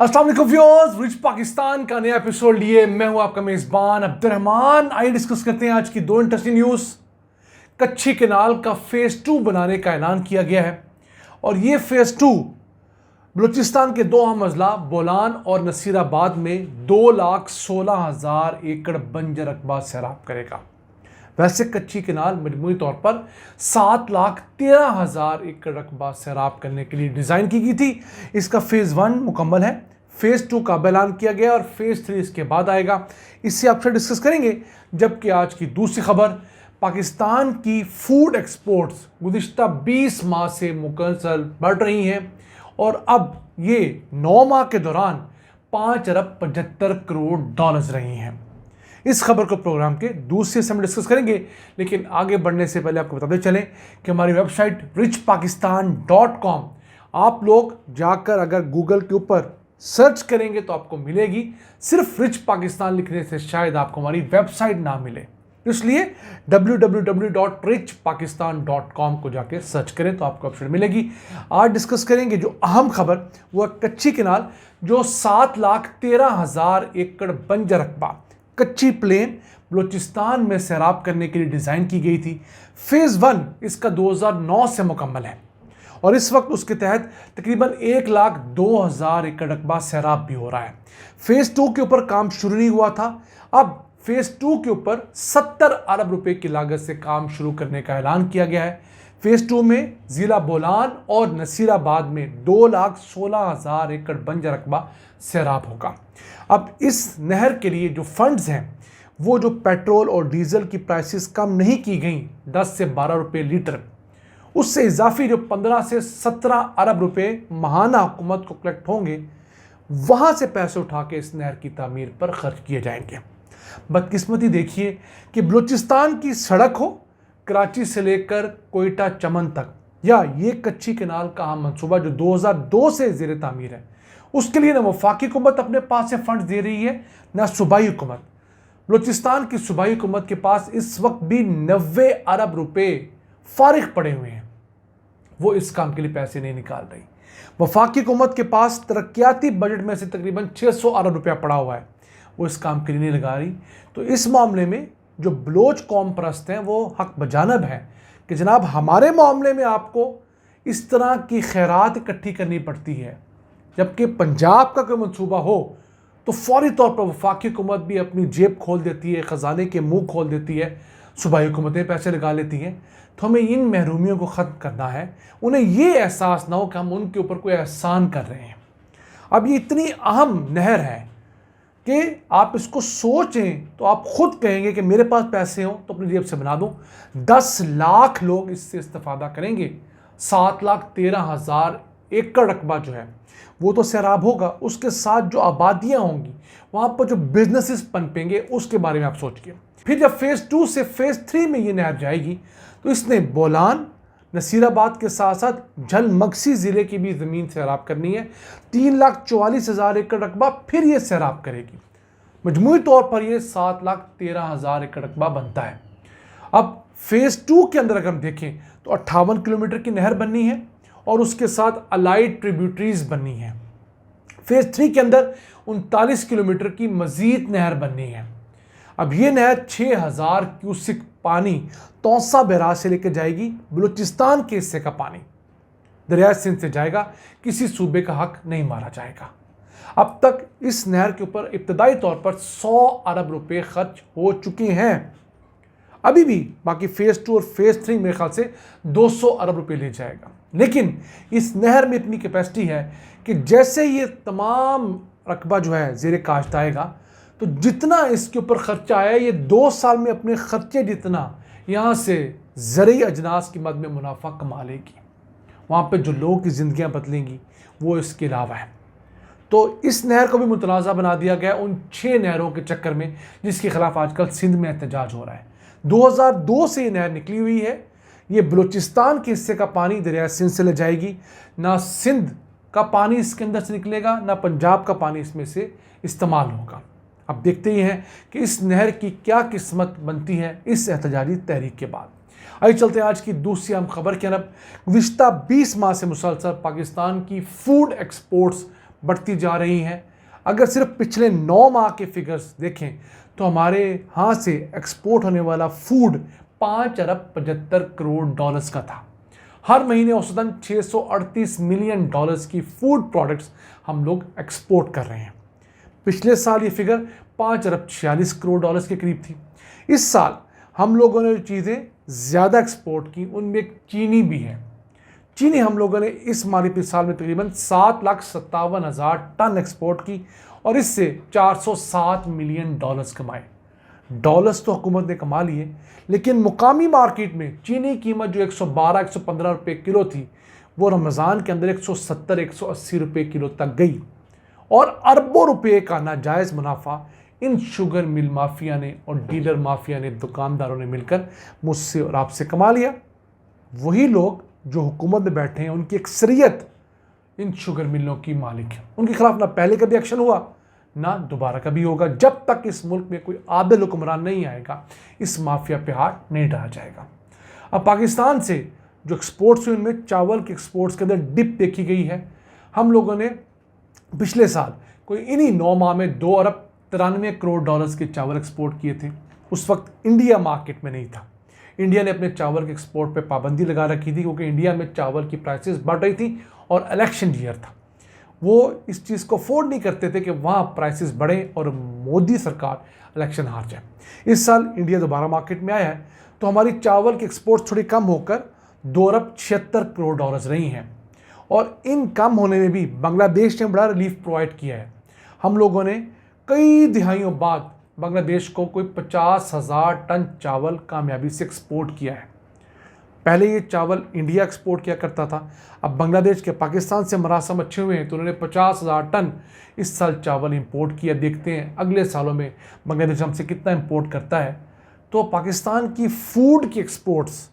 अस्सलाम वालेकुम viewers, rich Pakistan का नया एपिसोड लिए मैं हूं आपका मेजबान अब्दुर्रहमान। आइए डिस्कस करते हैं आज की दो इंटरेस्टिंग न्यूज़। कच्ची कैनाल का फेज 2 बनाने का ऐलान किया गया है और ये फेज 2 बलूचिस्तान के दो अहम अजला बोलान और नसीराबाद में 2,16,000 एकड़ बंजर रकबा सैराब करेगा। वैसे कच्ची कैनाल मजमूई तौर पर 7,13,000 एकड़ रकबा सैराब करने के लिए डिज़ाइन की गई थी। इसका फेज़ 1 मुकम्मल है, फेज़ 2 का ऐलान किया गया और फेज़ 3 इसके बाद आएगा। इससे आपसे डिस्कस करेंगे। जबकि आज की दूसरी खबर, पाकिस्तान की फूड एक्सपोर्ट्स गुज़िश्ता 20 माह से मुसलसल बढ़ रही हैं और अब ये 9 माह के दौरान 5 अरब 75 करोड़ डॉलर्स रही हैं। इस खबर को प्रोग्राम के दूसरे हिस्से में डिस्कस करेंगे, लेकिन आगे बढ़ने से पहले आपको बताते चलें कि हमारी वेबसाइट richpakistan.com आप लोग जाकर अगर गूगल के ऊपर सर्च करेंगे तो आपको मिलेगी। सिर्फ रिच पाकिस्तान लिखने से शायद आपको हमारी वेबसाइट ना मिले, इसलिए www.richpakistan.com को जाके सर्च करें तो आपको ऑप्शन मिलेगी। आज डिस्कस करेंगे जो अहम खबर, वो कच्ची कैनाल जो 7,13,000 एकड़ बंजर रकबा कच्ची प्लेन बलूचिस्तान में सैराब करने के लिए डिज़ाइन की गई थी। फेज़ 1 इसका 2009 से मुकम्मल है और इस वक्त उसके तहत तकरीबन 1,02,000 एकड़ रकबा सैराब भी हो रहा है। फेज़ 2 के ऊपर काम शुरू नहीं हुआ था, अब फेज़ 2 के ऊपर 70 अरब रुपए की लागत से काम शुरू करने का ऐलान किया गया है। फेज़ 2 में ज़िला बोलान और नसीराबाद में 2,16,000 एकड़ बंजर रकबा सैराब होगा। अब इस नहर के लिए जो फंड्स हैं, वो जो पेट्रोल और डीजल की प्राइसेस कम नहीं की गई 10 से 12 रुपए लीटर, उससे इजाफी जो 15 से 17 अरब रुपए माहाना हुकूमत को कलेक्ट होंगे, वहाँ से पैसे उठा के इस नहर की तामीर पर खर्च किए जाएंगे। बदकिस्मती देखिए कि बलूचिस्तान की सड़क हो कराची से लेकर कोयटा चमन तक, या ये कच्ची कैनाल का अहम मनसूबा जो 2002 से ज़ेर तामीर है, उसके लिए न वफाकी हुकूमत अपने पास से फंड दे रही है न सूबाई हुकूमत। बलूचिस्तान की सूबाई हुकूमत के पास इस वक्त भी 90 अरब रुपए फारिग पड़े हुए हैं, वो इस काम के लिए पैसे नहीं निकाल रही। वफाकी हुकूमत के पास तरक्याती बजट में से तकरीबन 600 अरब रुपया पड़ा हुआ है, वो इस काम के लिए नहीं लगा रही। तो इस मामले में जो बलोच कौम परस्त हैं वो हक बजानब है कि जनाब हमारे मामले में आपको इस तरह की खैरात इकट्ठी करनी पड़ती है, जबकि पंजाब का कोई मंसूबा हो तो फौरी तौर पर वफाकी हुकूमत भी अपनी जेब खोल देती है, ख़जाने के मुंह खोल देती है, सूबाई हुकूमतें पैसे लगा लेती हैं। तो हमें इन महरूमियों को ख़त्म करना है, उन्हें ये एहसास ना हो कि हम उनके ऊपर कोई एहसान कर रहे हैं। अब ये इतनी अहम नहर है कि आप इसको सोचें तो आप खुद कहेंगे कि मेरे पास पैसे हों तो अपनी जेब से बना दूं। 10 लाख लोग इससे इस्तेफादा करेंगे, 7,13,000 एकड़ रकबा जो है वो तो सैराब होगा, उसके साथ जो आबादियां होंगी, वहाँ पर जो बिजनेसेस पनपेंगे, उसके बारे में आप सोचिए। फिर जब फेज़ 2 से फेज़ 3 में ये नहर जाएगी तो इसने बोलान नसीराबाद के साथ साथ झलमगसी ज़िले की भी ज़मीन सैराब करनी है। 3,44,000 एकड़ रकबा फिर ये सैराब करेगी। मजमूई तौर पर यह 7,13,000 एकड़ रकबा बनता है। अब फेज़ 2 के अंदर अगर हम देखें तो 58 किलोमीटर की नहर बननी है और उसके साथ अलाइड ट्रिब्यूटरीज बननी है। फेज़ 3 के अंदर 39 किलोमीटर की मजीद नहर बननी है। अब ये नहर 6,000 क्यूसिक पानी तौसा बैराज से लेकर जाएगी। बलूचिस्तान के हिस्से का पानी दरिया सिंध से जाएगा, किसी सूबे का हक नहीं मारा जाएगा। अब तक इस नहर के ऊपर इब्तदाई तौर पर 100 अरब रुपए खर्च हो चुके हैं। अभी भी बाकी फेज़ 2 और फेज़ 3 मेरे ख्याल से 200 अरब रुपए ले जाएगा। लेकिन इस नहर में इतनी कैपेसिटी है कि जैसे ये तमाम रकबा जो है ज़ेरे काश्त आएगा तो जितना इसके ऊपर खर्चा आया, ये 2 साल में अपने खर्चे जितना यहाँ से ज़रूरी अजनास की मद में मुनाफा कमा लेगी। वहाँ पर जो लोगों की ज़िंदगियाँ बदलेंगी वो इसके अलावा है। तो इस नहर को भी मुतनाज़ा बना दिया गया उन 6 नहरों के चक्कर में जिसके खिलाफ आजकल सिंध में एहतजाज हो रहा है। 2002 से ये नहर निकली हुई है। ये बलूचिस्तान के हिस्से का पानी दरिया सिंध से ले जाएगी, ना सिंध का पानी इसके अंदर से निकलेगा, ना पंजाब का पानी इसमें से इस्तेमाल होगा। अब देखते ही हैं कि इस नहर की क्या किस्मत बनती है इस एहतजाजी तहरीक के बाद। आइए चलते हैं आज की दूसरी अहम खबर की तरफ। गुज़िश्ता 20 माह से मुसलसल पाकिस्तान की फूड एक्सपोर्ट्स बढ़ती जा रही हैं। अगर सिर्फ पिछले 9 माह के फिगर्स देखें तो हमारे यहाँ से एक्सपोर्ट होने वाला फूड 5 अरब 75 करोड़ डॉलर्स का था। हर महीने औसतन 638 मिलियन डॉलर्स की फूड प्रोडक्ट्स हम लोग एक्सपोर्ट कर रहे हैं। पिछले साल ये फिगर 5 अरब 46 करोड़ डॉलर्स के करीब थी। इस साल हम लोगों ने जो चीज़ें ज़्यादा एक्सपोर्ट की उनमें एक चीनी भी है। चीनी हम लोगों ने इस माली साल में तकरीबन 7,57,000 टन एक्सपोर्ट की और इससे 407 मिलियन डॉलर्स कमाए। डॉलर्स तो हुकूमत ने कमा लिए, लेकिन मुकामी मार्केट में चीनी की कीमत जो 112-115 रुपये किलो थी वो रमज़ान के अंदर 170-180 रुपये किलो तक गई और अरबों रुपये का नाजायज़ मुनाफा इन शुगर मिल माफिया ने और डीलर माफिया ने, दुकानदारों ने मिलकर मुझसे और आपसे कमा लिया। वही लोग जो हुकूमत में बैठे हैं उनकी अक्सरियत इन शुगर मिलों की मालिक है। उनके खिलाफ ना पहले कभी एक्शन हुआ ना दोबारा कभी होगा। जब तक इस मुल्क में कोई आदिल हुक्मरान नहीं आएगा इस माफिया पे हाथ नहीं डाला जाएगा। अब पाकिस्तान से जो एक्सपोर्ट्स हुए उनमें चावल के एक्सपोर्ट्स के अंदर डिप देखी गई है। हम लोगों ने पिछले साल कोई इन्हीं 9 माह में 2 अरब 93 करोड़ डॉलर्स के चावल एक्सपोर्ट किए थे। उस वक्त इंडिया मार्केट में नहीं था। इंडिया ने अपने चावल के एक्सपोर्ट पे पाबंदी लगा रखी थी क्योंकि इंडिया में चावल की प्राइसेस बढ़ रही थी और इलेक्शन ईयर था। वो इस चीज़ को अफोर्ड नहीं करते थे कि वहाँ प्राइसेस बढ़े और मोदी सरकार इलेक्शन हार जाए। इस साल इंडिया दोबारा मार्केट में आया है तो हमारी चावल की एक्सपोर्ट थोड़ी कम होकर 2 अरब 76 करोड़ डॉलर्स रही हैं और इन कम होने में भी बांग्लादेश ने बड़ा रिलीफ प्रोवाइड किया है। हम लोगों ने कई दिहाइयों बाद बांग्लादेश को कोई 50,000 टन चावल कामयाबी से एक्सपोर्ट किया है। पहले ये चावल इंडिया एक्सपोर्ट किया करता था, अब बांग्लादेश के पाकिस्तान से मरासम अच्छे हुए हैं तो उन्होंने 50,000 टन इस साल चावल इंपोर्ट किया। देखते हैं अगले सालों में बांग्लादेश हमसे कितना इंपोर्ट करता है। तो पाकिस्तान की फूड की एक्सपोर्ट्स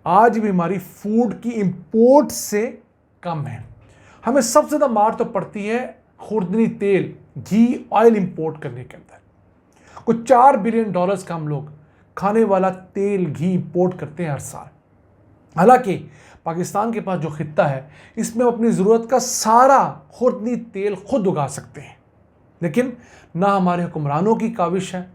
आज भी हमारी फूड की इंपोर्ट से कम है। हमें सबसे ज़्यादा मार तो पड़ती है खुर्दनी तेल, घी, ऑयल इंपोर्ट करने के अंदर। कुछ 4 बिलियन डॉलर्स का हम लोग खाने वाला तेल, घी इंपोर्ट करते हैं हर साल। हालांकि पाकिस्तान के पास जो खित्ता है इसमें अपनी ज़रूरत का सारा खुर्दनी तेल खुद उगा सकते हैं, लेकिन ना हमारे हुक्मरानों की काविश है,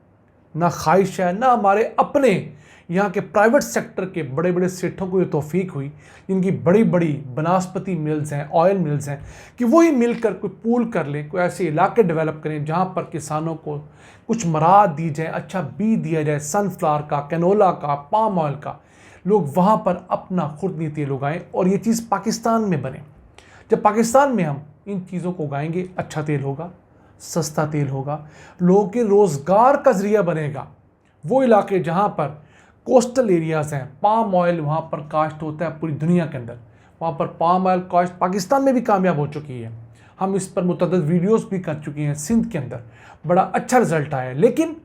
ना ख्वाहिश है, ना हमारे अपने यहाँ के प्राइवेट सेक्टर के बड़े बड़े सेठों को ये तौफीक हुई जिनकी बड़ी बड़ी बनास्पति मिल्स हैं, ऑयल मिल्स हैं, कि वही मिलकर कोई पूल कर लें, कोई ऐसे इलाके डेवलप करें जहाँ पर किसानों को कुछ मराद दी जाए, अच्छा बीज दिया जाए सनफ्लावर का, कैनोला का, पाम ऑयल का, लोग वहाँ पर अपना खुर्दनी तेल उगाएं और ये चीज़ पाकिस्तान में बने। जब पाकिस्तान में हम इन चीज़ों को उगाएंगे अच्छा तेल होगा, सस्ता तेल होगा, लोगों के रोज़गार का ज़रिया बनेगा। वो इलाके जहाँ पर कोस्टल एरियाज़ हैं, पाम ऑयल वहाँ पर काश्त होता है पूरी दुनिया के अंदर, वहाँ पर पाम ऑयल काश्त पाकिस्तान में भी कामयाब हो चुकी है। हम इस पर मुतअद्दिद वीडियोस भी कर चुके हैं। सिंध के अंदर बड़ा अच्छा रिजल्ट आया है, लेकिन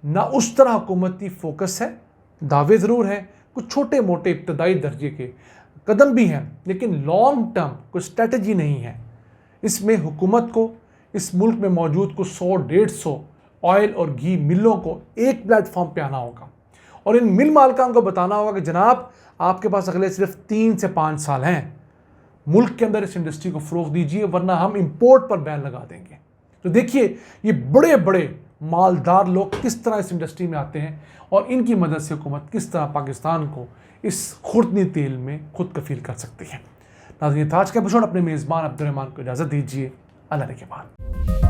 ना उस तरह हुकूमती फोकस है। दावे ज़रूर हैं, कुछ छोटे मोटे इब्तदाई दर्जे के कदम भी हैं, लेकिन लॉन्ग टर्म कोई स्ट्रेटजी नहीं है। इसमें हुकूमत को इस मुल्क में मौजूद कुछ 100-150 ऑयल और घी मिलों को एक प्लेटफॉर्म पे आना होगा और इन मिल मालिकान को बताना होगा कि जनाब आपके पास अगले सिर्फ 3 से 5 साल हैं, मुल्क के अंदर इस इंडस्ट्री को फ़रोग़ दीजिए वरना हम इंपोर्ट पर बैन लगा देंगे। तो देखिए ये बड़े बड़े मालदार लोग किस तरह इस इंडस्ट्री में आते हैं और इनकी मदद से हुकूमत किस तरह पाकिस्तान को इस खुर्दनी तेल में खुद कफील कर सकती है। नाज़रीन, आज का एपिसोड अपने मेज़बान अब्दुल रहमान को इजाज़त दीजिए। अल्लाह के बाद।